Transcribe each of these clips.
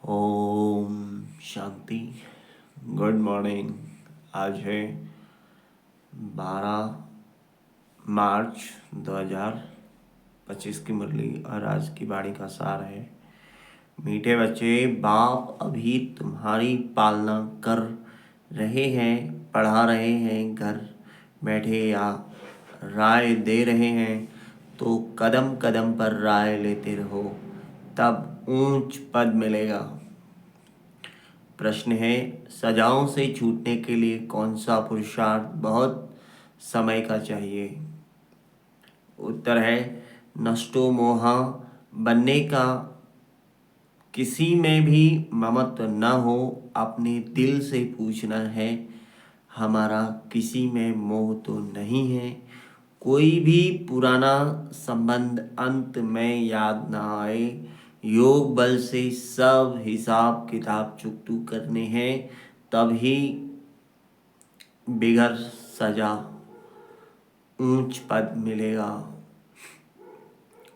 Om Shanti. Good morning. आज है 12 मार्च 2025 की मुरली और आज की वाणी का सार है। मीठे बच्चे, बाप अभी तुम्हारी पालना कर रहे हैं, पढ़ा रहे हैं, घर बैठे या राय दे रहे हैं, तो कदम कदम पर राय लेते रहो, तब ऊंच पद मिलेगा। प्रश्न है, सजाओं से छूटने के लिए कौन सा पुरुषार्थ बहुत समय का चाहिए? उत्तर है, नष्टो मोहा बनने का। किसी में भी ममत्व न हो, अपने दिल से पूछना है, हमारा किसी में मोह तो नहीं है। कोई भी पुराना संबंध अंत में याद ना आए। योग बल से सब हिसाब किताब चुकतू करने हैं, तभी बिगड़ सजा ऊंच पद मिलेगा।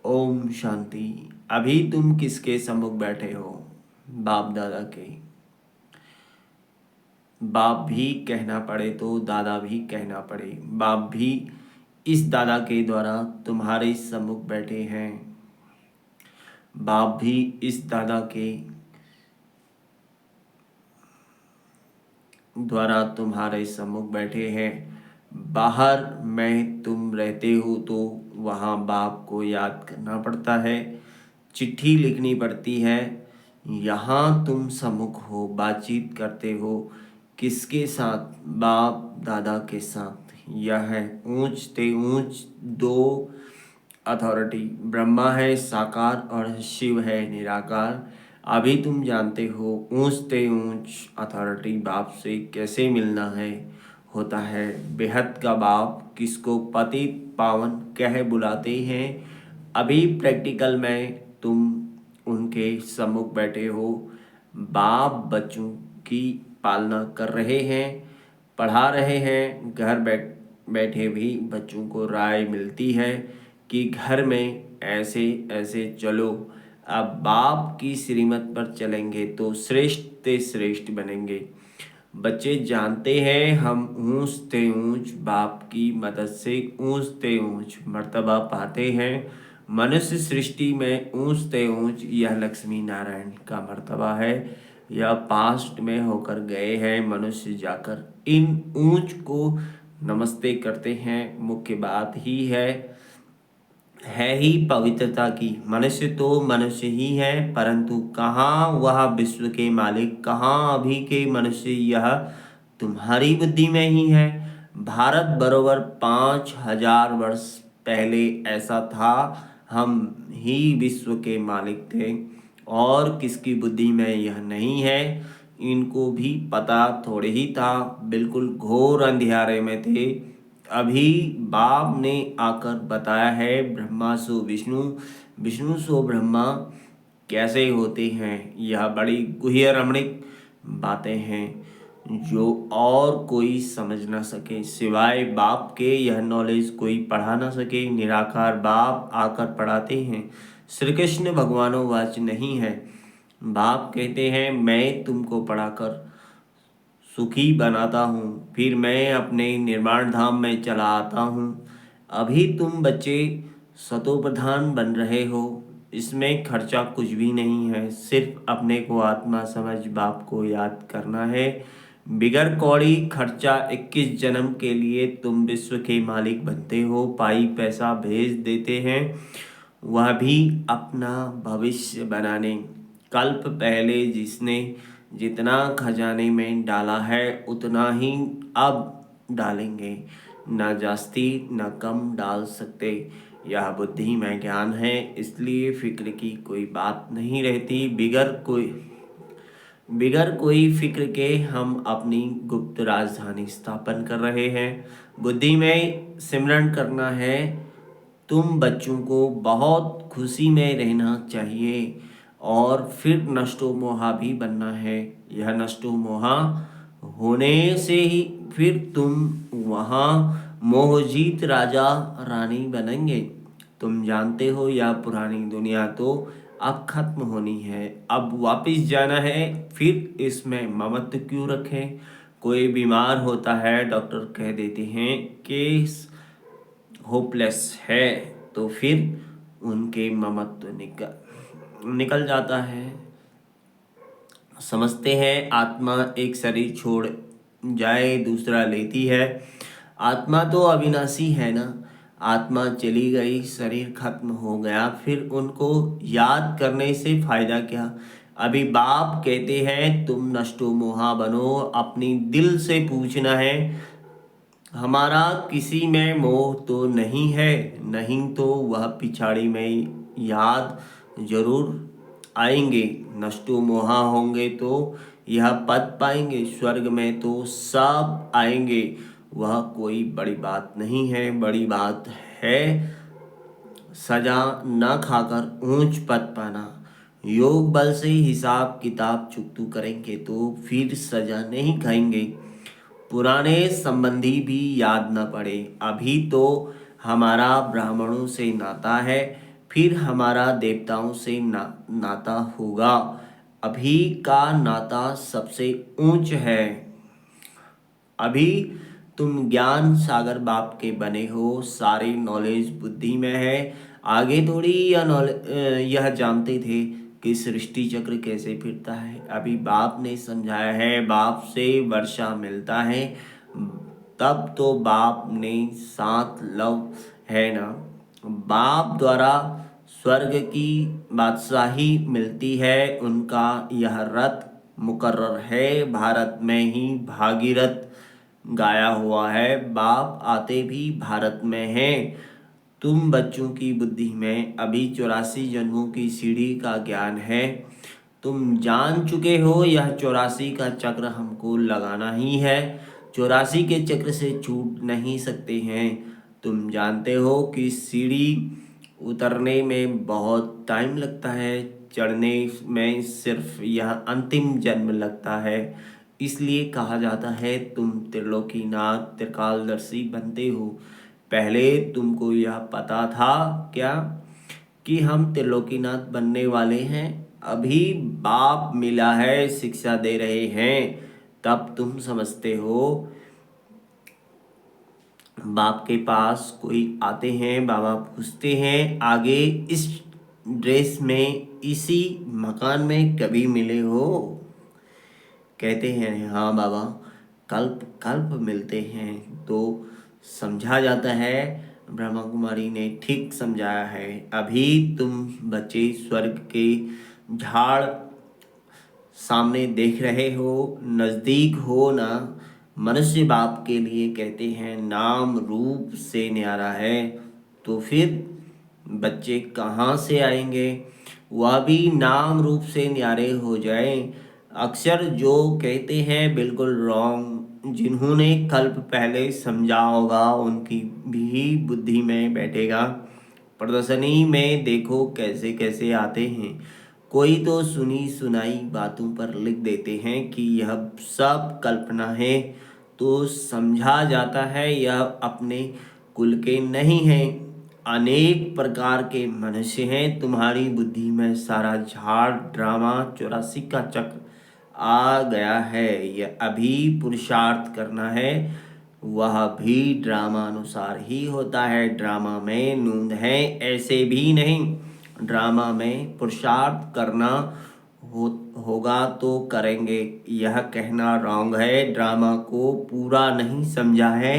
ओम शांति। अभी तुम किसके सम्मुख बैठे हो? बाप दादा के। बाप भी कहना पड़े तो दादा भी कहना पड़े। बाप भी इस दादा के द्वारा तुम्हारे सम्मुख बैठे हैं। बाप भी इस दादा के द्वारा तुम्हारे सम्मुख बैठे हैं। बाहर में तुम रहते हो तो वहाँ बाप को याद करना पड़ता है, चिट्ठी लिखनी पड़ती है। यहाँ तुम सम्मुख हो, बातचीत करते हो। किसके साथ? बाप दादा के साथ। यह है ऊंच ते ऊंच दो अथॉरिटी। ब्रह्मा है साकार और शिव है निराकार। अभी तुम जानते हो ऊंच ते ऊंच अथॉरिटी बाप से कैसे मिलना है। होता है बेहद का बाप, किसको पतित पावन कह बुलाते हैं। अभी प्रैक्टिकल में तुम उनके सम्मुख बैठे हो। बाप बच्चों की पालना कर रहे हैं, पढ़ा रहे हैं। घर बैठे भी बच्चों को राय मिलती है कि घर में ऐसे ऐसे चलो। अब बाप की श्रीमत पर चलेंगे तो श्रेष्ठ ते श्रेष्ठ बनेंगे। बच्चे जानते हैं हम ऊंच ते ऊंच बाप की मदद से ऊंच ते ऊंच मर्तबा पाते हैं। मनुष्य सृष्टि में ऊंच ते ऊंच यह लक्ष्मी नारायण का मर्तबा है। यह पास्ट में होकर गए हैं। मनुष्य जाकर इन ऊंच को नमस्ते करते हैं। मुख्य बात ही है ही पवित्रता की। मनुष्य तो मनुष्य ही है, परंतु कहाँ वह विश्व के मालिक, कहाँ अभी के मनुष्य? यह तुम्हारी बुद्धि में ही है। भारत बरोबर 5000 वर्ष पहले ऐसा था। हम ही विश्व के मालिक थे और किसकी बुद्धि में यह नहीं है। इनको भी पता थोड़े ही था, बिल्कुल घोर अंधियारे में थे। अभी बाप ने आकर बताया है, ब्रह्मा सो विष्णु, विष्णु सो ब्रह्मा कैसे होते हैं। यह बड़ी गुह्य रमणीक बातें हैं जो और कोई समझ ना सके सिवाय बाप के। यह नॉलेज कोई पढ़ा ना सके। निराकार बाप आकर पढ़ाते हैं। श्री कृष्ण भगवानोवाच नहीं है। बाप कहते हैं मैं तुमको पढ़ाकर सुखी बनाता हूँ, फिर मैं अपने निर्वाण धाम में चला आता हूँ। अभी तुम बच्चे सतो प्रधान बन रहे हो। इसमें खर्चा कुछ भी नहीं है, सिर्फ अपने को आत्मा समझ बाप को याद करना है। बिगर कौड़ी खर्चा 21 जन्म के लिए तुम विश्व के मालिक बनते हो। पाई पैसा भेज देते हैं, वह भी अपना भविष्य बनाने। कल्प पहले जिसने जितना खजाने में डाला है उतना ही अब डालेंगे, न जास्ती न कम डाल सकते। यह बुद्धि में ज्ञान है, इसलिए फिक्र की कोई बात नहीं रहती। बिगर कोई फिक्र के हम अपनी गुप्त राजधानी स्थापन कर रहे हैं। बुद्धि में सिमरन करना है। तुम बच्चों को बहुत खुशी में रहना चाहिए और फिर नष्टो मोहा भी बनना है। यह नष्टो मोहा होने से ही फिर तुम वहाँ मोहजीत राजा रानी बनेंगे। तुम जानते हो यह पुरानी दुनिया तो अब खत्म होनी है, अब वापस जाना है, फिर इसमें ममत्व क्यों रखें। कोई बीमार होता है, डॉक्टर कह देते हैं कि होपलेस है, तो फिर उनके ममत्व निकल जाता है। समझते हैं आत्मा एक शरीर छोड़ जाए दूसरा लेती है। आत्मा तो अविनाशी है ना। आत्मा चली गई, शरीर खत्म हो गया, फिर उनको याद करने से फायदा क्या। अभी बाप कहते हैं तुम नष्टो मोहा बनो, अपनी दिल से पूछना है हमारा किसी में मोह तो नहीं है, नहीं तो वह पिछाड़ी में याद जरूर आएंगे। नष्टो मोहा होंगे तो यह पद पाएंगे, स्वर्ग में तो सब आएंगे। वह कोई बड़ी बात नहीं है, बड़ी बात है सजा न खाकर ऊंच पद पाना। योग बल से हिसाब किताब चुकतू करेंगे तो फिर सजा नहीं खाएंगे। पुराने संबंधी भी याद न पड़े। अभी तो हमारा ब्राह्मणों से नाता है, फिर हमारा देवताओं से नाता होगा। अभी का नाता सबसे ऊंच है। अभी तुम ज्ञान सागर बाप के बने हो, सारी नॉलेज बुद्धि में है। आगे थोड़ी यह जानते थे कि सृष्टि चक्र कैसे फिरता है। अभी बाप ने समझाया है, बाप से वर्षा मिलता है, तब तो बाप ने साथ लव है ना। बाप द्वारा स्वर्ग की बादशाही मिलती है, उनका यह रथ मुकर्रर है। भारत में ही भागीरथ गाया हुआ है, बाप आते भी भारत में हैं। तुम बच्चों की बुद्धि में अभी 84 जन्मों की सीढ़ी का ज्ञान है। तुम जान चुके हो यह 84 का चक्र हमको लगाना ही है। 84 के चक्र से छूट नहीं सकते हैं। तुम जानते हो कि सीढ़ी उतरने में बहुत टाइम लगता है, चढ़ने में सिर्फ यह अंतिम जन्म लगता है। इसलिए कहा जाता है तुम त्रिलोकीनाथ त्रिकालदर्शी बनते हो। पहले तुमको यह पता था क्या कि हम त्रिलोकीनाथ बनने वाले हैं। अभी बाप मिला है, शिक्षा दे रहे हैं, तब तुम समझते हो। बाप के पास कोई आते हैं, बाबा पूछते हैं आगे इस ड्रेस में इसी मकान में कभी मिले हो। कहते हैं हाँ बाबा, कल्प कल्प मिलते हैं। तो समझा जाता है ब्रह्मा कुमारी ने ठीक समझाया है। अभी तुम बच्चे स्वर्ग के झाड़ सामने देख रहे हो, नज़दीक हो ना। मनुष्य बाप के लिए कहते हैं नाम रूप से न्यारा है, तो फिर बच्चे कहाँ से आएंगे। वह भी नाम रूप से न्यारे हो जाए। अक्सर जो कहते हैं बिल्कुल रॉन्ग, जिन्होंने कल्प पहले समझा होगा उनकी भी बुद्धि में बैठेगा। प्रदर्शनी में देखो कैसे कैसे आते हैं। कोई तो सुनी सुनाई बातों पर लिख देते हैं कि यह सब कल्पना है, तो समझा जाता है यह अपने कुल के नहीं हैं। अनेक प्रकार के मनुष्य हैं। तुम्हारी बुद्धि में सारा झाड़ ड्रामा 84 का चक्र आ गया है। यह अभी पुरुषार्थ करना है, वह भी ड्रामा अनुसार ही होता है। ड्रामा में नूंद है, ऐसे भी नहीं। ड्रामा में पुरुषार्थ करना होगा तो करेंगे, यह कहना रॉन्ग है। ड्रामा को पूरा नहीं समझा है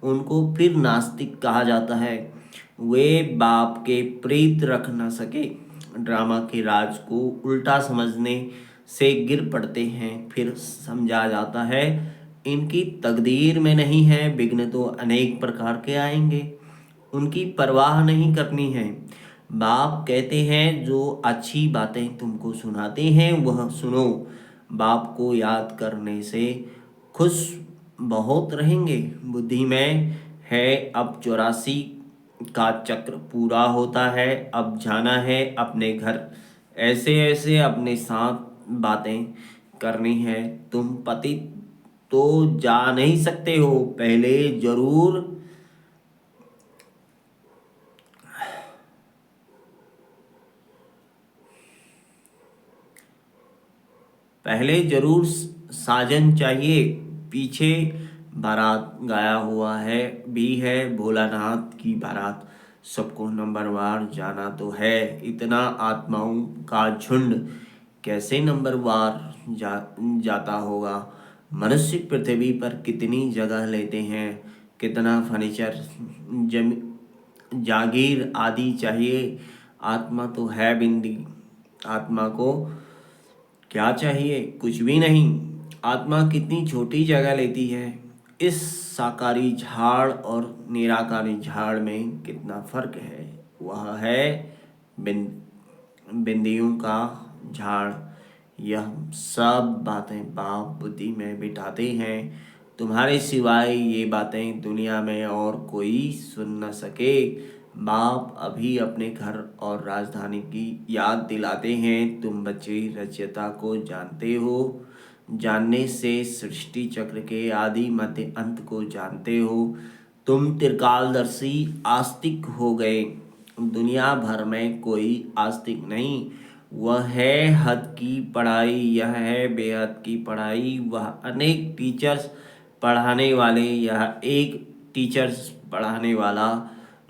उनको फिर नास्तिक कहा जाता है। वे बाप के प्रीत रख न सके, ड्रामा के राज को उल्टा समझने से गिर पड़ते हैं। फिर समझा जाता है इनकी तकदीर में नहीं है, विघ्न तो अनेक प्रकार के आएंगे, उनकी परवाह नहीं करनी है। बाप कहते हैं जो अच्छी बातें तुमको सुनाते हैं वह सुनो। बाप को याद करने से खुश बहुत रहेंगे। बुद्धि में है अब 84 का चक्र पूरा होता है, अब जाना है अपने घर। ऐसे ऐसे अपने साथ बातें करनी है। तुम पति तो जा नहीं सकते हो, पहले जरूर पहले जरूर साजन चाहिए, पीछे बारात गाया हुआ है भी है, भोलानाथ की बारात सबको नंबरवार जाना तो है। इतना आत्माओं का झुंड कैसे नंबरवार जाता होगा। मनुष्य पृथ्वी पर कितनी जगह लेते हैं, कितना फर्नीचर, जागीर आदि चाहिए। आत्मा तो है बिंदी, आत्मा को क्या चाहिए, कुछ भी नहीं। आत्मा कितनी छोटी जगह लेती है। इस साकारी झाड़ और निराकारी झाड़ में कितना फर्क है। वह है बिंदियों का झाड़। यह सब बातें बाप बुद्धि में बिठाते हैं। तुम्हारे सिवाय ये बातें दुनिया में और कोई सुन न सके। बाप अभी अपने घर और राजधानी की याद दिलाते हैं। तुम बच्चे रचयिता को जानते हो, जानने से सृष्टि चक्र के आदि मध्य अंत को जानते हो। तुम त्रिकालदर्शी आस्तिक हो गए। दुनिया भर में कोई आस्तिक नहीं। वह है हद की पढ़ाई, यह है बेहद की पढ़ाई। वह अनेक टीचर्स पढ़ाने वाले, यह एक टीचर्स पढ़ाने वाला।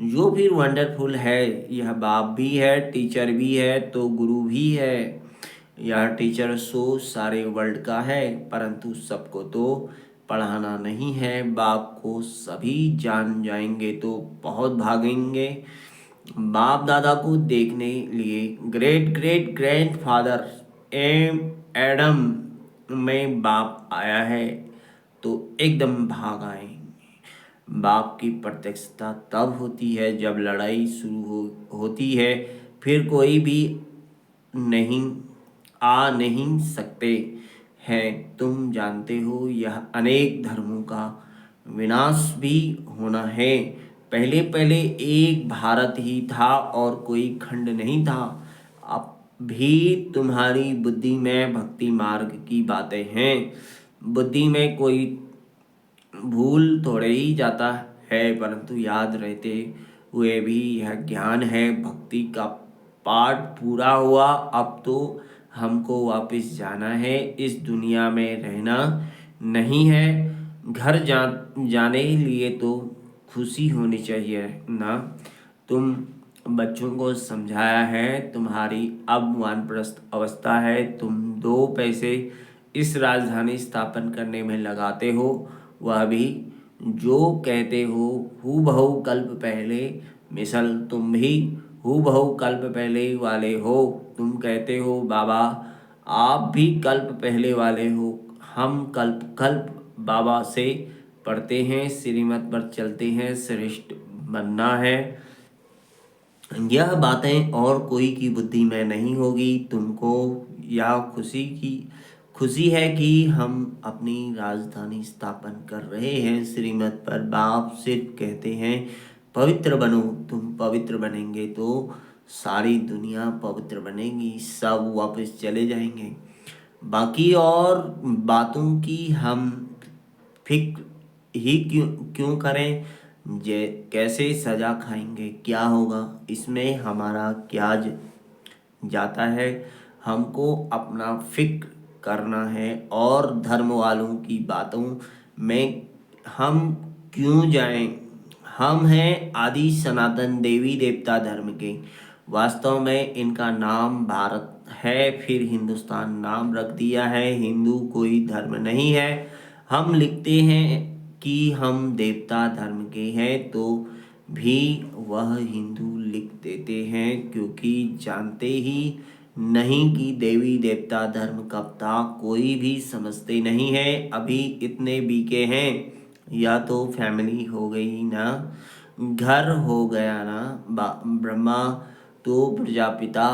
जो फिर वंडरफुल है, यह बाप भी है, टीचर भी है, तो गुरु भी है। यह टीचर सो सारे वर्ल्ड का है, परंतु सबको तो पढ़ाना नहीं है। बाप को सभी जान जाएंगे तो बहुत भागेंगे। बाप दादा को देखने लिए ग्रेट ग्रेट ग्रैंडफादर एडम में बाप आया है तो एकदम भाग आएंगे। बाप की प्रत्यक्षता तब होती है जब लड़ाई होती है, फिर कोई भी नहीं आ नहीं सकते हैं। तुम जानते हो यह अनेक धर्मों का विनाश भी होना है। पहले पहले एक भारत ही था और कोई खंड नहीं था। अब भी तुम्हारी बुद्धि में भक्ति मार्ग की बातें हैं। बुद्धि में कोई भूल थोड़े ही जाता है, परंतु याद रहते हुए भी यह ज्ञान है। भक्ति का पाठ पूरा हुआ, अब तो हमको वापस जाना है। इस दुनिया में रहना नहीं है। घर जाने लिए तो खुशी होनी चाहिए ना। तुम बच्चों को समझाया है, तुम्हारी अब वानप्रस्थ अवस्था है। तुम 2 पैसे इस राजधानी स्थापन करने में लगाते हो, वह भी जो कहते हो हूबहू कल्प पहले मिसल तुम भी हूबहू कल्प पहले वाले हो। तुम कहते हो बाबा आप भी कल्प पहले वाले हो। हम कल्प कल्प बाबा से पढ़ते हैं, श्रीमत पर चलते हैं, श्रेष्ठ बनना है। यह बातें और कोई की बुद्धि में नहीं होगी। तुमको यह खुशी है कि हम अपनी राजधानी स्थापन कर रहे हैं। श्रीमत पर बाप सिर्फ कहते हैं पवित्र बनो। तुम पवित्र बनेंगे तो सारी दुनिया पवित्र बनेगी, सब वापस चले जाएंगे। बाकी और बातों की हम फिक्र ही क्यों क्यों करें। जे कैसे सजा खाएंगे, क्या होगा, इसमें हमारा क्या जाता है। हमको अपना फिक्र करना है और धर्म वालों की बातों में हम क्यों जाएं। हम हैं आदि सनातन देवी देवता धर्म के। वास्तव में इनका नाम भारत है, फिर हिंदुस्तान नाम रख दिया है। हिंदू कोई धर्म नहीं है। हम लिखते हैं कि हम देवता धर्म के हैं तो भी वह हिंदू लिख देते हैं, क्योंकि जानते ही नहीं कि देवी देवता धर्म कब था। कोई भी समझते नहीं है। अभी इतने बीके हैं। या तो फैमिली हो गई ना, घर हो गया ना, ब्रह्मा तो प्रजापिता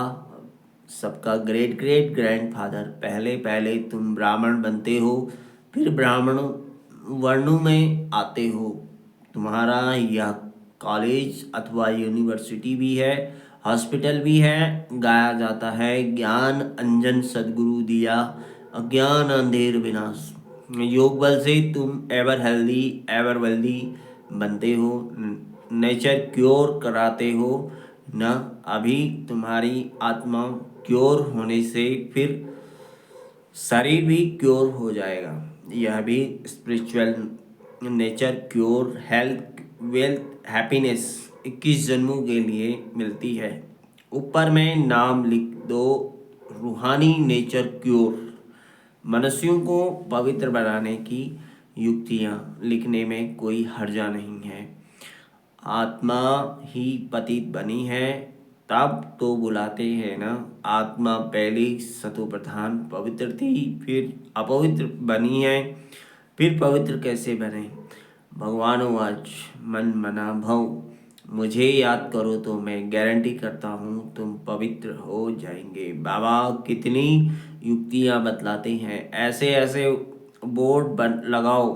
सबका ग्रेट ग्रेट ग्रैंडफादर। पहले पहले तुम ब्राह्मण बनते हो, फिर ब्राह्मण वर्णों में आते हो। तुम्हारा यह कॉलेज अथवा यूनिवर्सिटी भी है, हॉस्पिटल भी है। गाया जाता है ज्ञान अंजन सद्गुरु दिया, अज्ञान अंधेर विनाश। योग बल से तुम एवर हेल्दी एवर वेल्दी बनते हो, नेचर क्योर कराते हो ना। अभी तुम्हारी आत्मा क्योर होने से फिर शरीर भी क्योर हो जाएगा। यह भी spiritual nature cure, health, wealth, happiness 21 जन्मों के लिए मिलती है। ऊपर में नाम लिख दो, रूहानी नेचर क्योर। मनुष्यों को पवित्र बनाने की युक्तियाँ लिखने में कोई हर्जा नहीं है। आत्मा ही पतित बनी है, तब तो बुलाते हैं ना। आत्मा पहले सतो प्रधान पवित्र थी, फिर अपवित्र बनी है, फिर पवित्र कैसे बने। भगवानोवाच मन मना भव, मुझे याद करो तो मैं गारंटी करता हूँ तुम पवित्र हो जाएंगे। बाबा कितनी युक्तियाँ बतलाते हैं, ऐसे ऐसे बोर्ड बन लगाओ,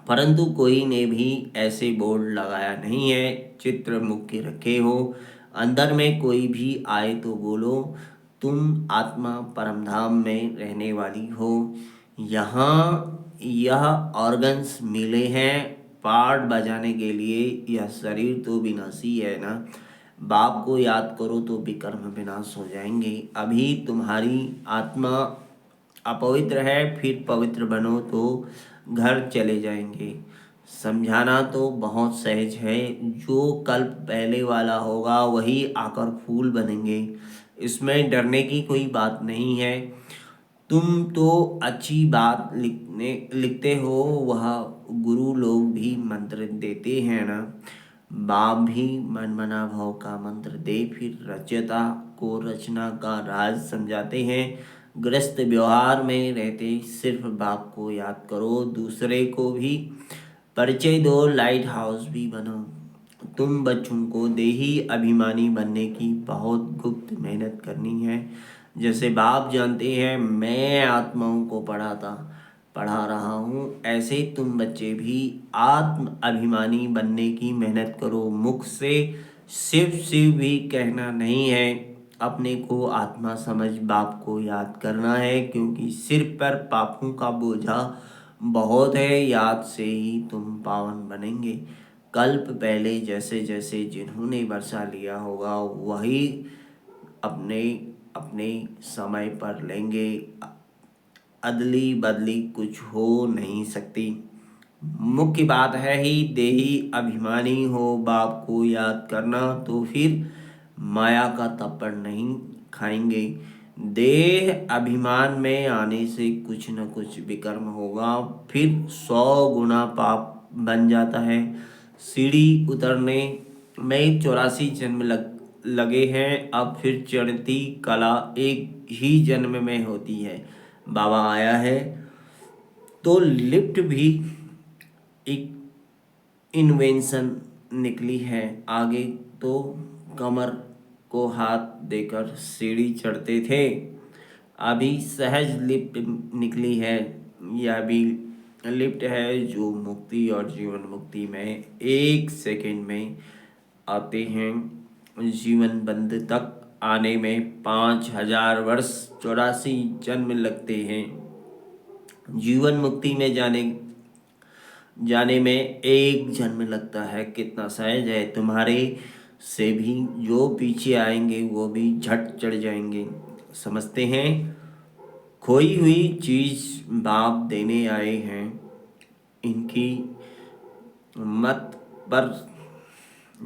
परंतु कोई ने भी ऐसे बोर्ड लगाया नहीं है। चित्र मुख्य रखे हो, अंदर में कोई भी आए तो बोलो तुम आत्मा परमधाम में रहने वाली हो। यहाँ यह ऑर्गन्स मिले हैं पार्ट बजाने के लिए। यह शरीर तो विनाशी है ना। बाप को याद करो तो विकर्म विनाश हो जाएंगे। अभी तुम्हारी आत्मा अपवित्र है, फिर पवित्र बनो तो घर चले जाएंगे। समझाना तो बहुत सहज है, जो कल्प पहले वाला होगा वही आकर फूल बनेंगे। इसमें डरने की कोई बात नहीं है। तुम तो अच्छी बात लिखते हो, वह गुरु लोग भी मंत्र देते हैं ना। बाप भी मनमना भाव का मंत्र दे, फिर रचयिता को रचना का राज समझाते हैं। ग्रस्त व्यवहार में रहते सिर्फ बाप को याद करो, दूसरे को भी परिचय दो, लाइट हाउस भी बनो। तुम बच्चों को देही अभिमानी बनने की बहुत गुप्त मेहनत करनी है। जैसे बाप जानते हैं मैं आत्माओं को पढ़ा रहा हूँ, ऐसे तुम बच्चे भी आत्म अभिमानी बनने की मेहनत करो। मुख से शिव शिव भी कहना नहीं है, अपने को आत्मा समझ बाप को याद करना है, क्योंकि सिर पर पापों का बोझा बहुत है। याद से ही तुम पावन बनेंगे। कल्प पहले जैसे जैसे जिन्होंने वर्षा लिया होगा वही अपने अपने समय पर लेंगे। अदली बदली कुछ हो नहीं सकती। मुख्य बात है ही देही अभिमानी हो बाप को याद करना, तो फिर माया का तप्पड़ नहीं खाएंगे। देह अभिमान में आने से कुछ न कुछ विकर्म होगा, फिर 100 गुना पाप बन जाता है। सीढ़ी उतरने में 84 जन्म लगे हैं, अब फिर चढ़ती कला एक ही जन्म में होती है। बाबा आया है तो लिफ्ट भी एक इन्वेंशन निकली है। आगे तो कमर को हाथ देकर सीढ़ी चढ़ते थे, अभी सहज लिफ्ट निकली है। यह भी लिफ्ट है जो मुक्ति और जीवन मुक्ति में 1 सेकंड में आते हैं। जीवन बंध तक आने में 5000 वर्ष 84 जन्म लगते हैं। जीवन मुक्ति में जाने में 1 जन्म लगता है। कितना सहज है। तुम्हारे से भी जो पीछे आएंगे वो भी झट चढ़ जाएंगे। समझते हैं खोई हुई चीज बाप देने आए हैं, इनकी मत पर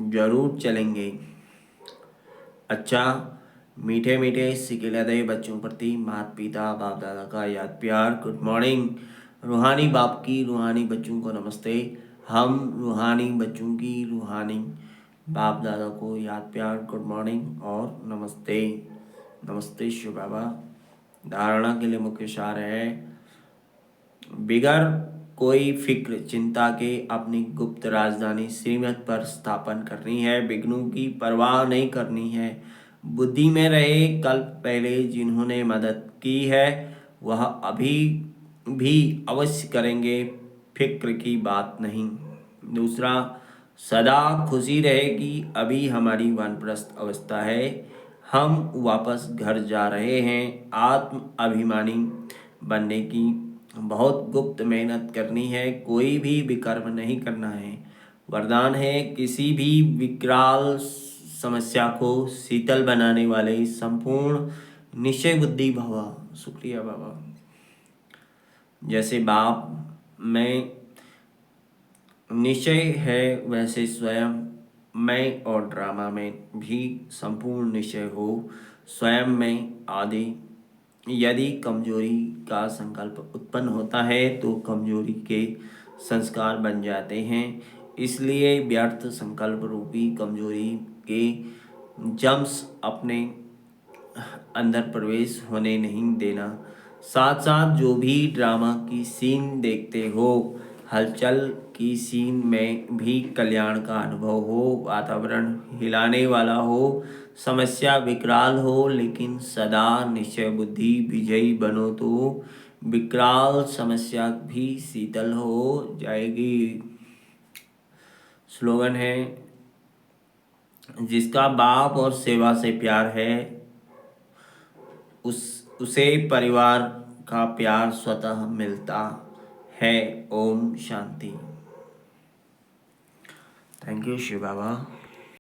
जरूर चलेंगे। अच्छा, मीठे मीठे सिकिलदे बच्चों प्रति माता पिता बाप दादा का याद प्यार। Good morning. रूहानी बाप की रूहानी बच्चों को नमस्ते। हम रूहानी बच्चों की रूहानी बाप दादा को याद प्यार, गुड मॉर्निंग और नमस्ते। नमस्ते शिव बाबा। धारणा के लिए मुख्य सार है, बिगर कोई फिक्र चिंता के अपनी गुप्त राजधानी श्रीमत पर स्थापन करनी है। विघ्नों की परवाह नहीं करनी है। बुद्धि में रहे कल्प पहले जिन्होंने मदद की है वह अभी भी अवश्य करेंगे, फिक्र की बात नहीं। दूसरा, सदा खुशी रहे कि अभी हमारी वानप्रस्थ अवस्था है, हम वापस घर जा रहे हैं। आत्म अभिमानी बनने की बहुत गुप्त मेहनत करनी है, कोई भी विकर्म नहीं करना है। वरदान है, किसी भी विकराल समस्या को शीतल बनाने वाले संपूर्ण निश्चय बुद्धि भवा। शुक्रिया बाबा। जैसे बाप में निश्चय है वैसे स्वयं मैं और ड्रामा में भी संपूर्ण निश्चय हो स्वयं में आदि। यदि कमजोरी का संकल्प उत्पन्न होता है तो कमजोरी के संस्कार बन जाते हैं। इसलिए व्यर्थ संकल्प रूपी कमजोरी के जम्स अपने अंदर प्रवेश होने नहीं देना। साथ साथ जो भी ड्रामा की सीन देखते हो, हलचल की सीन में भी कल्याण का अनुभव हो, वातावरण हिलाने वाला हो, समस्या विकराल हो, लेकिन सदा निश्चय बुद्धि विजयी बनो तो विकराल समस्या भी शीतल हो जाएगी। स्लोगन है, जिसका बाप और सेवा से प्यार है उसे परिवार का प्यार स्वतः मिलता है। ओम शांति। Thank you Shiv Baba.